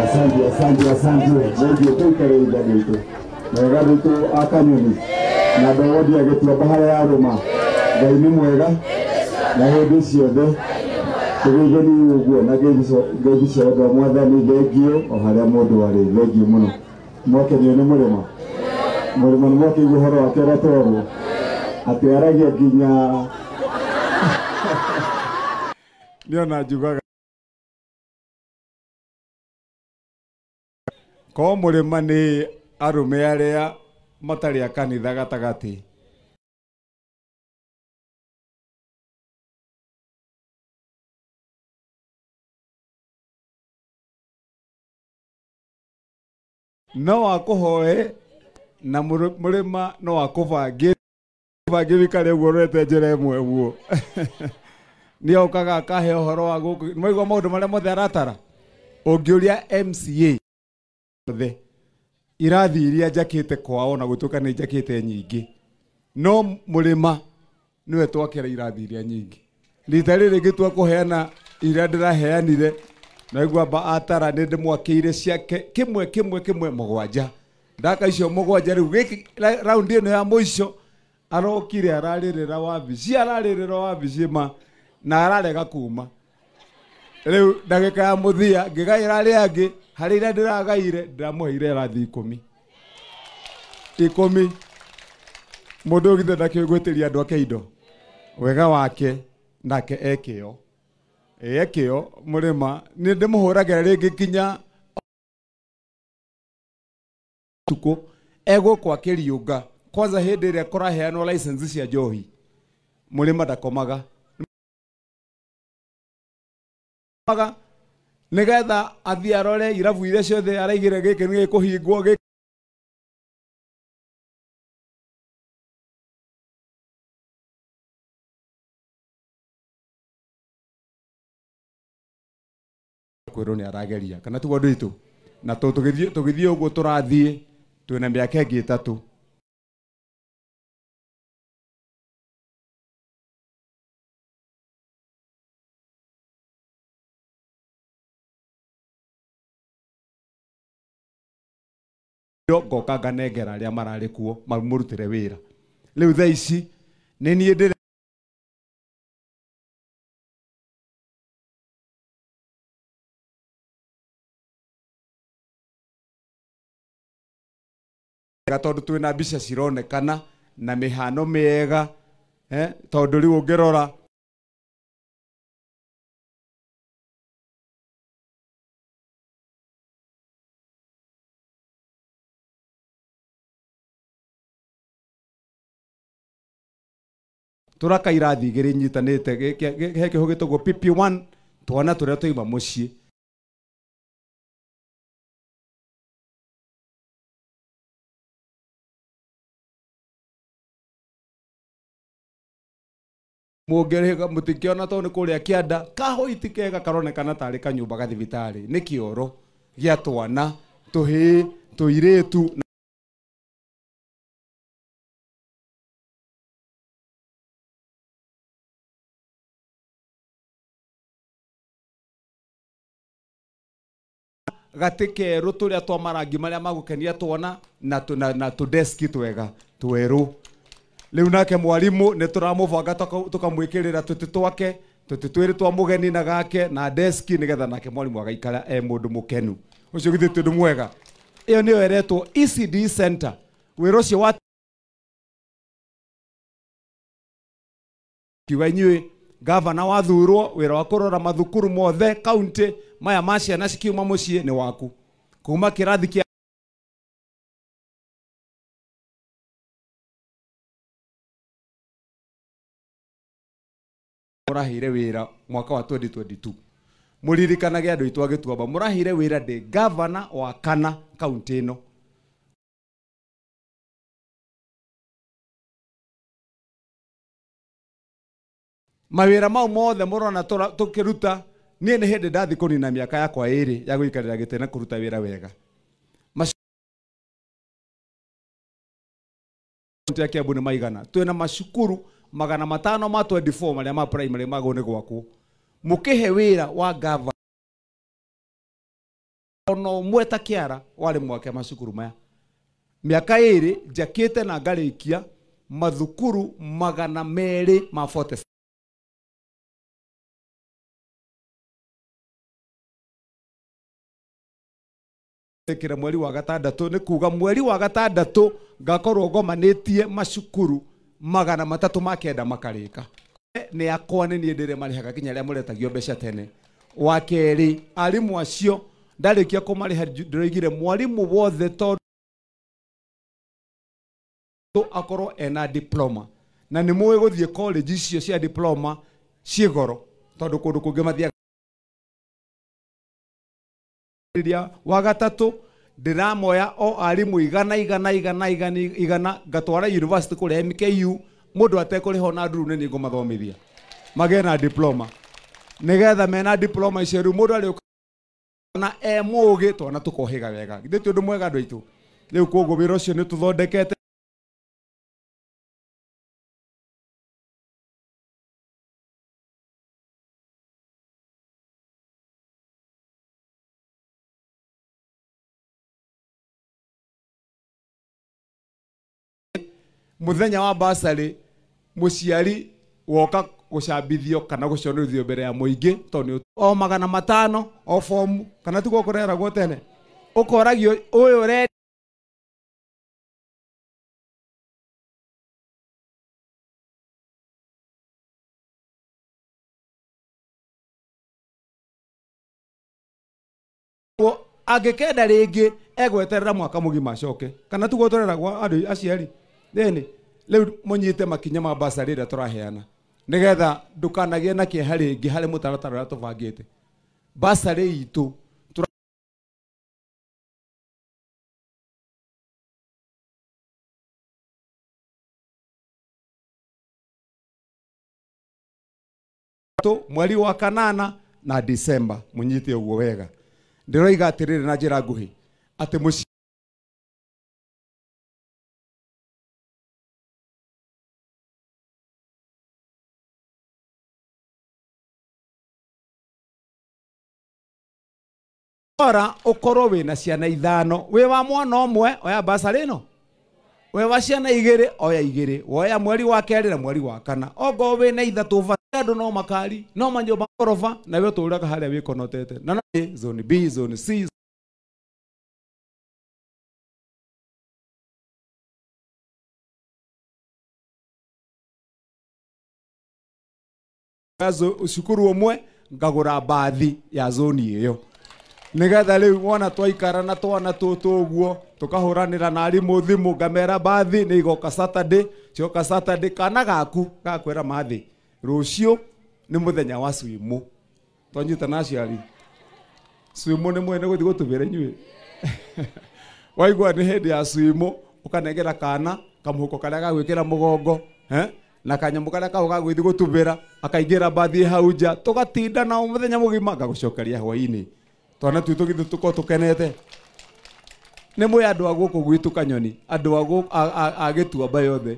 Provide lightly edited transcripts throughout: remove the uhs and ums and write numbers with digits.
Asante. Ndio tukare idaditu. Mwega dutu akanyoni. Na dawadi ya getu bahara ya Roma. Ngai ni mwega. Na hindi ciothe. Tugigeni uguo na ngai ndo mwathani thengio o haria mundu ari thengio muno. Mwakenio ni murima. Murima ni mwake guhoro wake ratoro. Ati aragia nginya niona njugaga ko murima ni arume aria matari a kanitha gatagati no akuhoe na murima no akubangi wikare guorete njira imwe guo ni okaga akahe uhoro wa guku mwaigwa maundu maria mothe aratara ungiuria MCA the irathi iria njakite kwao na gutuka ni njakite nyingi no murima niwe twakira irathi iria nyingi rita riri gitwa kuheana iria ndiraheanire na igwa ba atara ni ndimwakiire ciake kimwe mugwanja ndaka icio mugwanja riu giki round ino ya muico arokire araririra wabici ma na ararega kuma riu ndagika ya muthia ngigaira ari angi hari ira ndiragaire ndiramuheire rathi 10 mundu githe ndakigwitiria andu ake indo wega wake nake ekio murima ni ndimuhuragira ringi kinya tuko ego kwa kiriunga kwanza hindi ria kuraheanwo license cia njohi murima ndakomaga nigetha athii arore irabu iria ciothe araigire giki ni gikuhingwo kwiro ni arageria kana tugo nditu na tugithie uguo turathie twina miaka ingi 3 ngoka nganengera aria marari kuo mamurutire wira riu thaa ici ni nie ndire tondu twina mbica cironekana na mihano miega tondu riu ungirora turaka irathi igiri nyitanite he kihugi tugwo PP1 twana turia tuima mucii mugerega mutikiona to ni kuria kianda kahoiti kega karonekana tari kanyumba gathibitari ni kioro gia twana tuhi tuiretu gatikeru turia twa marangi maria magukenia twana na tu desk twega tweru riu nake mwarimu ni turamubanga tukamwikirira tuti twake tuti twiri twa mugeni na gake na desk nigetha nake mwarimu agaikara mundu mukenu ucio githi tundu mwega iyo niyo eretwo ECD center wiro cio wa kiwa inyui gavana wathurwo wira wa kurora mathukuru mothe county maya ma ciana cikiuma mucii ni waku kuma kirathi kia murahire wira mwaka wa 2022 muririkanage andu itwa gituamba murahire wira ndi governor wa kana county ino mawira mau mothe murona tukiruta nie ni hindi ndathi kunina miaka yakwa 2 ya guikarira gite na kuruta wira wega ya Kiambu ni maigana twina mashukuru 500 ma 24 maria ma primary magone gwakwo mukihe wira wa governor ono mweta kiara wale mwake macukuru maya miaka iri jakite na ngarikia mathukuru 240 kira mweri wa gatandatu ni kuga mweri wa gatandatu ngakorwo ngomanetie macukuru 309 makarika ni akwa ni ndire marihaga kinya ria muretagio mbeca tene wa keri arimu acio ndarikia kumariha ndirigire mwarimu wothe to akorwo ena diploma na ni muwe guthie college icio cia diploma cigoro tondu kundu kungi mathia wa gatatu ndiramoya o arimu igana ngatwara university kuri MKU mundu atekuriho na nduru ni ngumathomithia magena diploma nigetha mena diploma icio ru mundu ari na mugi twana tukohiga wega ndi tundu mwega andu aitu riu koguo wira ucio ni tuthondekete muthenya wa basari muciari woka gucambithio kana guconorithio mbere ya muingi tondu o 500 o form kana tugo kurera gwo tene ukoragio uyu re agikenda ringi egweterera mwaka mugima coke kana tugo turera gwa andu aciari theni leu munyite makinya ma basari ria turaheana nigetha ndukanagie na kieha ringi hari mutaratara ria tubangite basari itu mweri wa kanana na Disemba munyite uguo wega ndiroiga atiriri na njira nguhi ati muci ora ukorwo wina ciana 5 wi wa mwana omwe oya basari no we wa ciana 2 oya 2 woya mweri wa keri na mweri wa kana ogo wina 3 vandu no makari no manjomba gorofa na we turaga haria wikonotete na zone B zone C azo ushukuru omwe ngagura bathi ya zone iyo nigetha riu wona twaikara na twana tutu uguo tukahuranira na arimu thimu ngamera bathi ni igoka Saturday cioka Saturday kana gaku gakwira mathi rucio ni muthenya wa swimu twanyita na ciari swimu ni mwene guthi gutubira inyui waigwa ni hindi ya swimu ukanengera kana kamuhuko karia gagwikira mugongo na kanyamu karia kau gagwithi gutubira akaingira bathi hauja tugatinda na muthenya mugima gagucokeria hwaini twana tu tugithi tuko tukenete ne mwe andu aguku gwitu kanyoni andu aguku agitua bayothe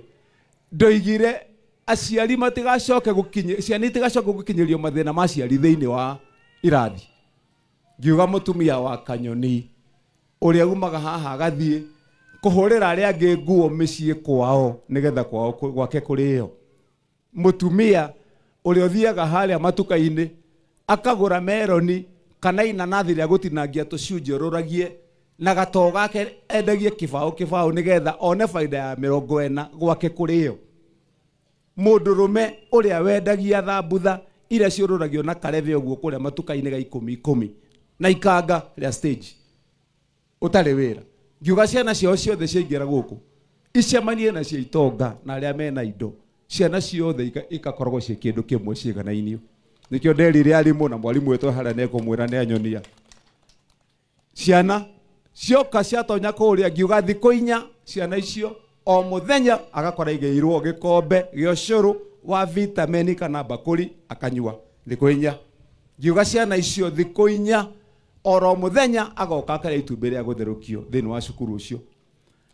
ndoigire aciari matigacoke gukinye ciana itigacoke gukinyirio mathina ma ciari thiini wa irathi ngiuga mutumia wa kanyoni uria umaga haha gathie kuhurira aria angi nguo micii kwao nigetha kwao gwake kurio mutumia uria uthiaga haria matuka-ini akagura meroni kana inanathi ria gutinangia tucunjĩ ruragie na gatoo gake endagie kibao nigetha one baida ya 40 gwake kurio mundurume uria wendagia thambutha iria ciururagio na kareve uguo kuria matuka-ini ga 10 na ikanga ria stage utari wira ngiuga ciana cio ciothe ciaingira guku icemanie na cia itonga na aria mena indo ciana ciothe ikakoragwo cie kindu kimwe ciganainio nikio nderire arimu na mwalimu wetu haria nekumwira ni anyonia ciana cioka ciatonya kuria ngiuga thikũ 4 ciana icio o muthenya agakora igeirwo gikombe gĩa ũcũrũ wa vitamin kana bakuri akanyua thikũ 4 ngiuga ciana icio thikũ 4 oro muthenya agoka akaria itumbĩ rĩa gũtherũkio thĩinĩ wa cukuru ũcio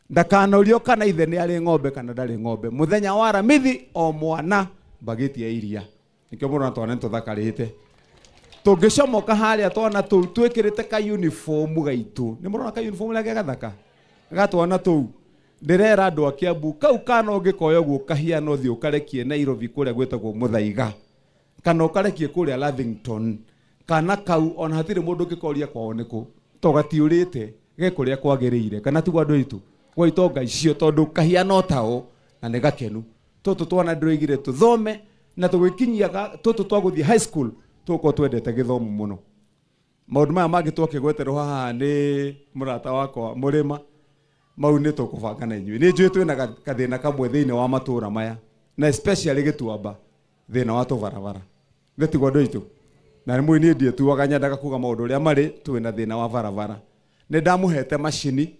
ndakanorio kana ithe nĩ arĩ ng'ombe kana ndarĩ ng'ombe muthenya wa aramithi o mwana mbagĩti ya iria nikio mũno twana tũthakarĩte Tũngĩcomoka harĩa twana tũu twĩkĩrĩte ka uniform gaitũ. Nĩ mũrona ka uniform lake gathaka. Gatwana tũu. Ndĩrera andũ a Kiambu kau kana ũngĩkoya ũguo kahiana ũthiĩ ũkarekie Nairobi kũrĩa gwĩtagwo Mũthaiga. Kana ũkarekie kũrĩa Lavington. Kana kau ona hatirĩ mũndũ ũngĩkoria kwao nĩkũ. To gatiũrĩte ge kũrĩa kwagĩrĩire. Kana tiguo andũ aitũ. Kwa itonga icio tondũ kahiana tao na nĩ gakenu. Tũtũ twana ndĩroigire tũthome na tũgĩkinyia tũtũ twagũthiĩ high school tũko twendete gĩthomo mũno. Maũndũ maya mangĩ twakĩgweterwo haha nĩ mũrata wakwa Mũrĩma. Mau nĩ tũkũbanga na inyuĩ. Nĩ njũĩ twĩna gathĩna kamwe thĩinĩ wa matũũra maya. Na especially Gĩtuamba thĩna wa tũbarabara. Gĩtigo andũ aitũ. Na nĩ niĩ ndietuaga nyendaga kuga maũndũ ũrĩa marĩ twĩna thĩna wa barabara. Nĩ ndamũhete macini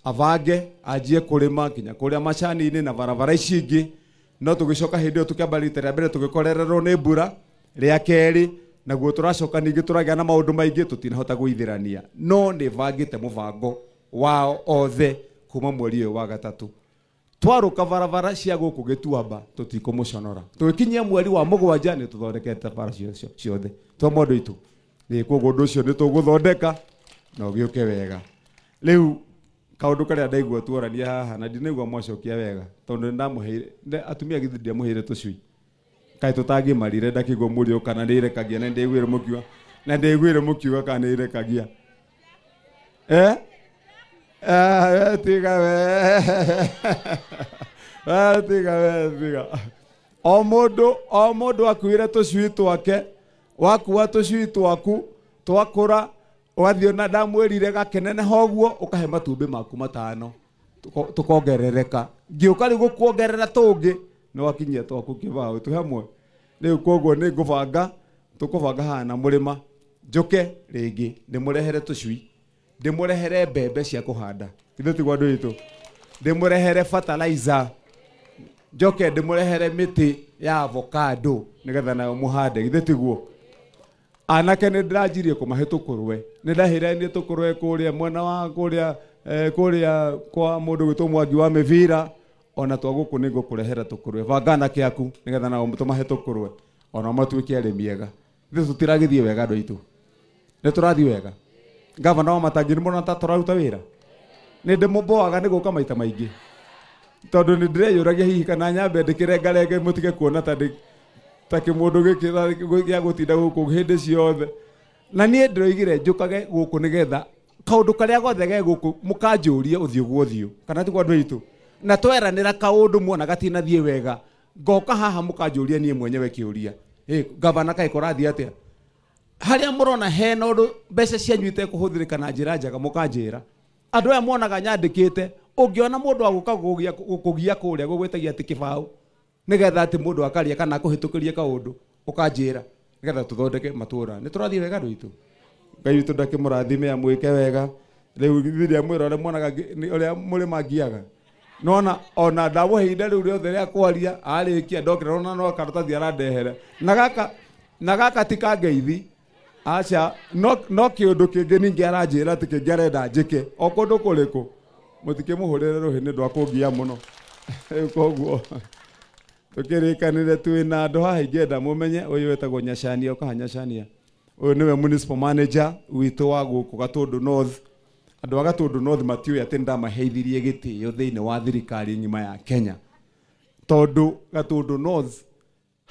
abange anjie kũrĩma nginya kũrĩa macani-inĩ na barabara ici ingĩ. No tũgĩcoka hĩndĩ ĩyo tũkĩamba rita rĩa mbere tũgĩkorererwo nĩ mbura rĩa kerĩ. Naguo tũracoka ningĩ tũragĩa na maũndũ maingĩ tũtinahota gũithĩrania. No nĩ bangĩte mũbango wao othe kuma mweri ũyũ wa gatatũ. Twarũka barabara cia gũkũ Gĩtuamba tũtikũmũconora. Tũgĩkinyia mweri wa mũgwanja nĩ tũthondekete bara ciothe. Twa mũndũ itũ. Nĩ koguo ũndũ ũcio nĩ tũgũthondeka na ũgĩũke wega. Rĩu kaũndũ karĩa ndaigua tuorania haha na ndinaigua mwacokia wega tondũ ndamũheire atumia githĩ ndiamũheire tũcui. Kaĩ tũtangĩmarire ndakĩgwo mũrĩo kana nĩ irekagia na ndĩiguire mũkiuga na ndĩiguire mũkiuga kana nĩ irekagia. Tiga we. O mũndũ akuire tũcui twake, wakua tũcui twaku, twakũra, wathiĩ na ndamwĩrire gakenene hoguo, ũkahe matumbĩ maku 5. Tũkongerereka. Ngĩũka rĩu gũkuongerera tũngĩ, nĩ wakinyia twaku kĩbaũ tu hamwe. Rĩu koguo nĩ ngũbanga, tũkũbanga haha na Mũrĩma. Njoke rĩngĩ, ndĩmũrehere tũcui. Ndĩmũrehere mbembe cia kũhanda. Ithuĩ tiguo andũ aitũ. Ndĩmũrehere fertilizer. Njoke ndĩmũrehere mĩtĩ ya avocado nĩgetha nayo mũhande. Ithuĩ tiguo. Anake nĩ ndĩranjirie kũmahe tũkũrwe. Nĩ ndaheire tũkũrwe kũrĩa mwena wa kũrĩa kwa mũndũ gwĩtwo Mwangi wa Mĩbira. Ona twa gũkũ nĩ ngũkũrehera tũkũrwe. Banga anake aku nĩgetha nao tũmahe tũkũrwe. Ona matuĩke arĩmi ega. Ithuĩ tũtiragĩthiĩ wega andũ aitũ. Nĩ tũrathiĩ wega. Gavana wa Matangi nĩ mũrona ta tũraruta wĩra. Nĩ ndĩmũmboaga nĩ gũka maita maingĩ. Tondũ nĩ ndĩreyũragia hihi kana nyambe ndĩkĩrengarenge mũtige kuona ta kĩmũndũ gĩa gũtinda gũkũ hĩndĩ ciothe. Na niĩ ndĩroigire njũkage gũkũ nĩgetha kaũndũ karĩa gothe ge gũkũ mũkanjũrie ũthiũ gwa ũthiũ. Kana tiguo andũ aitũ. Na tweranĩra kaũndũ muona gatinathiĩ wega. Ngoka haha mũkanjũria niĩ mwenyewe kĩũria. Gavana kaĩ kũrathiĩ atĩa? Harĩa mũrona hena ũndũ mbeca cianyu itekũhũthĩrĩka na njĩra njega mũkanjĩra. Andũ aya monaga nyandĩkĩte, ũngĩona mũndũ wa gũka gũkũgia kũrĩa gũgwĩtagia atĩ kĩbaũ, nĩgetha atĩ mũndũ akaria kana kũhĩtũkĩria kaũndũ, ũkanjĩra nĩgetha tũthondeke matũũra. Nĩ tũrathiĩ wega andũ aitũ. Ngai witũ ndakĩmũrathime amwĩke wega. Rĩu rĩrĩa mwĩra ũrĩa muonaga ũrĩa Mũrĩma ngiaga. Nona ona ndamũheire rĩu rĩothe rĩa kwaria arĩkia ndokĩra ona no karatathi arandehere. Na gaka ti kangeithi. Acha no kĩũndũ kĩngĩ ningĩ aranjĩra atĩ kĩngĩ arenda njĩke. O kũndũ kũrĩkũ. Mũtikĩmũhũrĩre rũhĩ nĩ ndwakũngia mũno. Koguo tũkĩrĩkanĩre twĩna andũ haha ingĩenda mũmenye ũyũ wetagwo Nyacania ũkaha Nyacania. Ũyũ nĩwe municipal manager witũ wa gũkũ Gatũndũ North. Andũ a Gatũndũ North matiũĩ atĩ ndamaheithirie gĩtĩo thĩinĩ wa thirikari ng'ima ya Kenya. Tondũ Gatũndũ North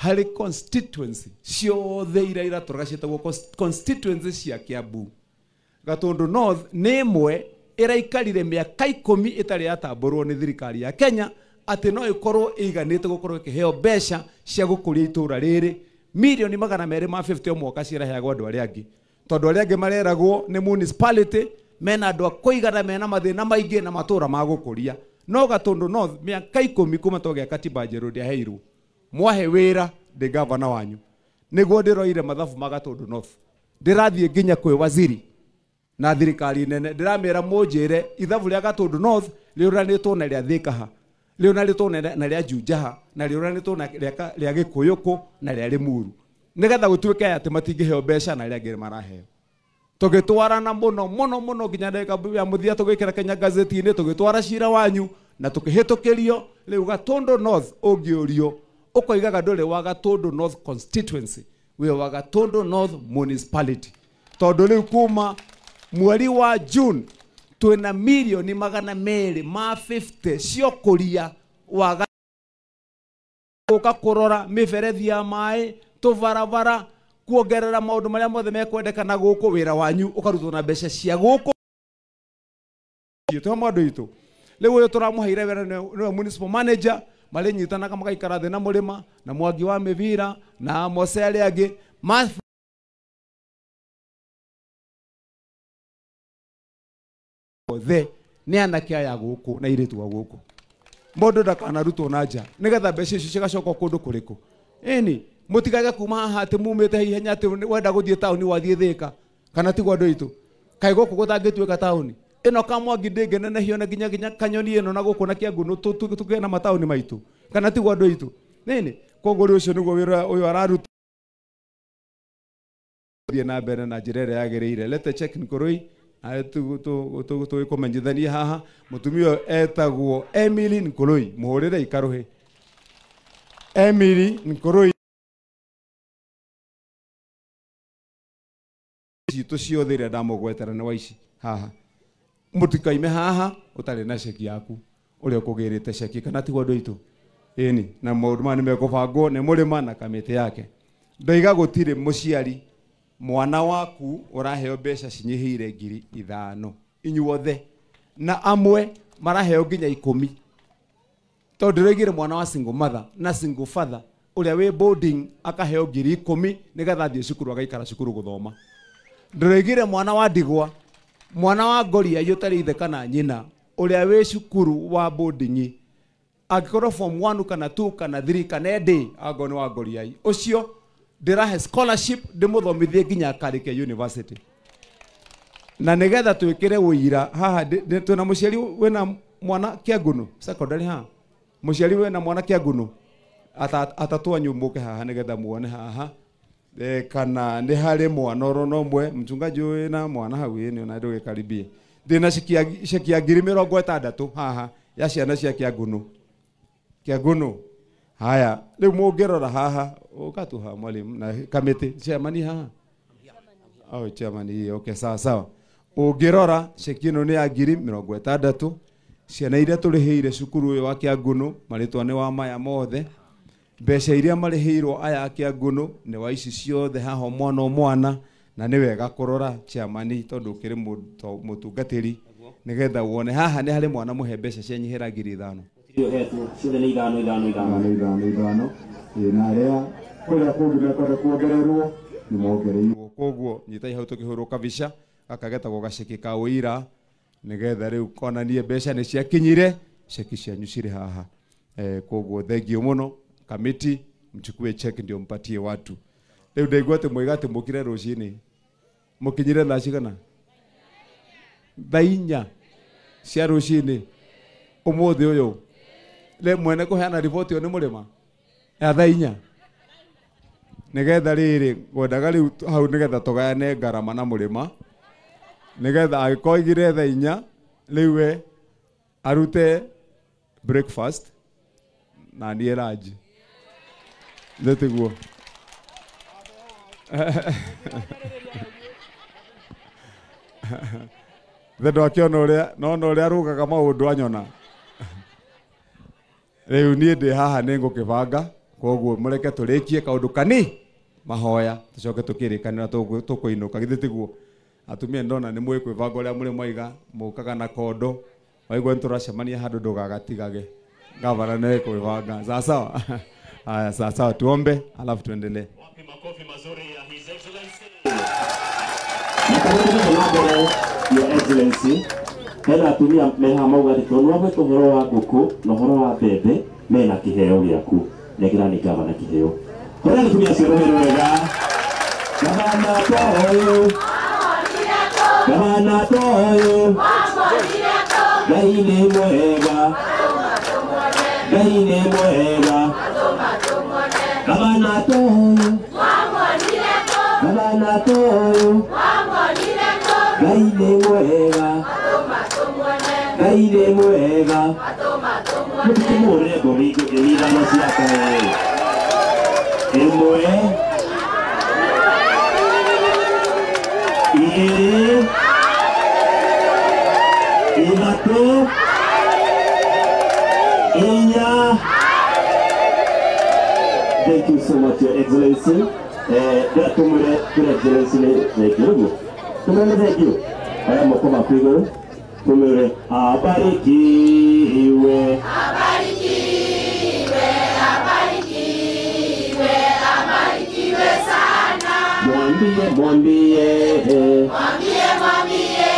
harĩ constituency ciothe iria iratũraga ciĩtagwo constituency cia Kiambu. Gatũndũ North nĩ ĩmwe ĩraikarire mĩaka 10 ĩtarĩ yatambũrwo nĩ thirikari ya Kenya atĩ no ĩkorwo ĩiganĩte gũkorwo ĩkĩheo mbeca cia gũkũria itũũra rĩrĩ mirioni 250 o mwaka cireheagwo andũ arĩa angĩ. Tondũ arĩa angĩ mareragwo nĩ municipality mena andũ a kũigana mena mathĩna maingĩ na matũũra ma gũkũria. No Gatũndũ North mĩaka 10 kuma twagĩa katiba njerũ ndĩaheirwo. Mwahe wĩra ndĩ gavana wanyu. Nĩguo ndĩroire mathabu ma Gatũndũ North. Ndĩrathiĩ nginya kwĩ waziri na thirikari nene. Ndĩramĩra mũnjĩre ithabu rĩa Gatũndũ North rĩũranĩtwo na rĩa Thĩkaha. Rĩũranĩtwo na rĩa Junjaha na rĩũranĩtwo na rĩa Gĩkũyũkũ na rĩa Limuru. Nĩgetha gũtuĩke atĩ matingĩheo mbeca na arĩa angĩ maraheo. Tũgĩtwarana mũno nginya ndagĩka ya mũthia tũgĩkĩra Kenya Gazette-inĩ tũgĩtwara cira wanyu na tũkĩhĩtũkĩrio. Rĩu Gatũndũ North ũngĩũrio ũkoigaga ndũrĩ wa Gatũndũ North constituency we wa Gatondo North Municipality. Tondu riu kuma mweri wa June twina milioni 250 cio kuria wa uka kurora miferethi ya mai tuvaravara kuongerera maundu maria mothe mekwendekana guku wira wanyu ukarutwo na mbeca cia guku maundu itu riu uyu turamuheire wira ni municipal manager mari nyitanaga magaikara thi na murima na Mwangi wa Mivira na Mosele agi the ni anake aya guku na iritu wa guku mundu ndakanarutwo na nja nigetha mbeca icio cigacoka kundu kuriku ini mutigage kuma haha ati mumite ihenya ati wenda guthie tauni wathie Thika kana tigwa andu itu kai guku gutangituika tauni ino Kamwangi ndingenenehio na nginya Kanyoni ino na guku na Kiangunu tuge na matauni maitu kana tigwa andu itu nini kogori ucio niguo wira uyu araruta thie na mbere na njira ĩrĩa yagĩrĩire. Lete check Nkurui tu kumenyithania haha mutumio etagwo Emily Nkurui muhurire ikaruhi Emily Nkurui citu ciothe iria ndamugwetera ni waici haha mutikaime haha utari na ceki yaku uria ukugirite ceki kana tigwa andu itu ini na maundu mani mekubangwo ni murima na kamiti yake ndoiga gutire muciari mwana waku uraheo mbeca cinyihire 5,000 inyuothe na amwe maraheo nginya 10 tondu regire mwana wa single mother na single father uria we boarding akaheo 10,000 nigetha thie cukuru agaikara cukuru guthoma. Ndiregire mwana wa ndigwa mwana wa Ngoria yutari ithe kana nyina uria we cukuru wa boarding agikorwo form 1 kana 2 kana 3 kana day agoni wa Ngoria ucio ndirahe scholarship ndimuthomithie nginya akarike university na nigetha twikire uira haha twina muciari wena mwana Kiangunu secondary ha muciari wena mwana Kiangunu atatu nyumuke haha nigetha muone haha kana ni hari mwana oronomwe mchungaji wena mwana hau ni ona ndu gikaribie ndina shekia 60 haha ya ciana cia Kiangunu haya riu mungirora haha ukatuha mwalimu na kamiti chairman haha au chairman okay sawa sawa ungirora shekino ni ya 60 ciana iria turiheire cukuru uyu wa Kiangunu maritwa ni wa maya mothe mbeca iria mariheirwo aya Kiangunu ni wa ici ciothe haha mwana na ni wega kurora chairman tondu kiri mutungatiri nigetha wone haha ni hari mwana muhe mbeca cianyihira 5,000 ciothe ni 5,000 na ria kuria kungi mekwenda kuongererwo ni mongereirwo koguo nyitai hau tukihurwo kabica akagetagwo gaceki ka uira nigetha riu konanie mbeca ni ciakinyire ceki cianyu ciri haha koguo thengio muno kamiti mchukue check ndio mpatie watu riu ndaigua ati mwiga ati mukire rucini mukinyire thaa cigana 4 cia rucini umuthi uyu le mwene kuheana riboti yo ni murima ya 4 nigetha riri ngwendaga riu hau nigetha tugayane ngarama na murima nigetha agikoigire 4 riu arute breakfast na nie lunch ndeteguo thendo akiona uria arugaga maundu anyona riu nie ndi haha ni ngukibanga koguo mureke turikie kaundu kani mahoya tucoke tukirikanira tukuinuka githitiguo atumia ndona ni mwe kwibanga uria muri moiga mukaga na kondo waigwa nturacemania handu ndugagatigage gavana ni kwibanga sawa sawa. Haya sawa tuombe alafu tuendelee. Wapi makofi mazuri ya His Excellency. Your Excellency hena atumia meha mauga ati tondu tuhoro wa nguku na horo wa mbembe mena kiheo giaku negira ni gavana kiheo hora ni tumia cio rohero wega gavana toyo Ngai ni mwega gavana toyo Ngai ni mwega mutumure goringo elira no ciake imwe igĩrĩ ithatũ inya. Thank you so much, Your Excellency. Tumure Your Excellency thank you. Tumure thank you. Aya moko makwiguru. Tumure abarikiwe. Abarikiwe, abarikiwe, abarikiwe sana. Mwambie, mwambie. Mwambie, mwambie,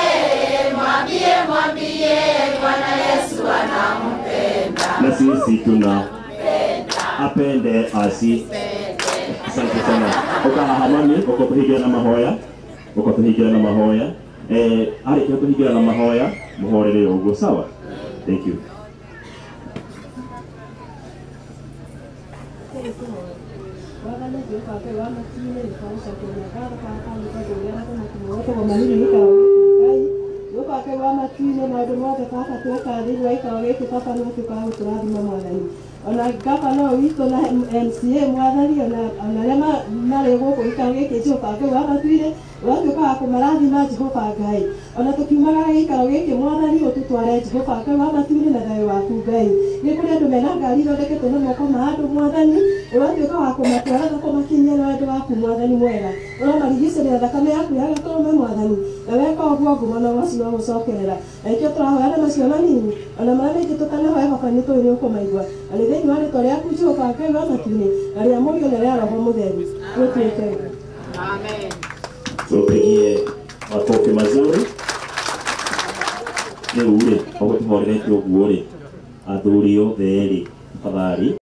mwambie, mwambie Bwana Yesu anampenda. Na sisi apende asi. Asante sana. Ukahahamani ukotuhigira na mahoya. Ukotuhigira na mahoya. Ari kutuhigira na mahoya. Muhorere ugo sawa. Thank you. Ona gavana witũ na MCA mwathani ona arĩa marĩ gũkũ gĩikaro gĩkĩ Jehova Ngai wamatuire ũgatuĩka wa kũmarathima Jehova Ngai. Ona tũkiumagara gĩikaro gĩkĩ mwathani ũtũtware Jehova Ngai wamatuire na thayũ waku Ngai. Nĩ kũrĩ andũ mena ngari ithondeketwo na moko ma andũ mwathani ũgatuĩka wa kũmatwara na kũmakinyia na wendo waku mwathani mwega. Ũramarigicĩria thakame yaku ya gatũrũme mwathani na weka ũguo ngumo na ũgacio wa gũcokerera. Na ikĩo tũrahoya na macio manini ona marĩa maingĩ tũkanahoya baba nĩ tũĩ nĩ ũkũmaigua. Thĩinĩ wa rĩtwa rĩaku Jehova Ngai wa matu-inĩ na rĩa Mũriũ na rĩa Roho Mũtheru tũtuĩke. Amen. Tupigie makofi mazuri. Rĩu rĩ, ũgũtũhorerete ũguo rĩ, athuri othe erĩ tafadhali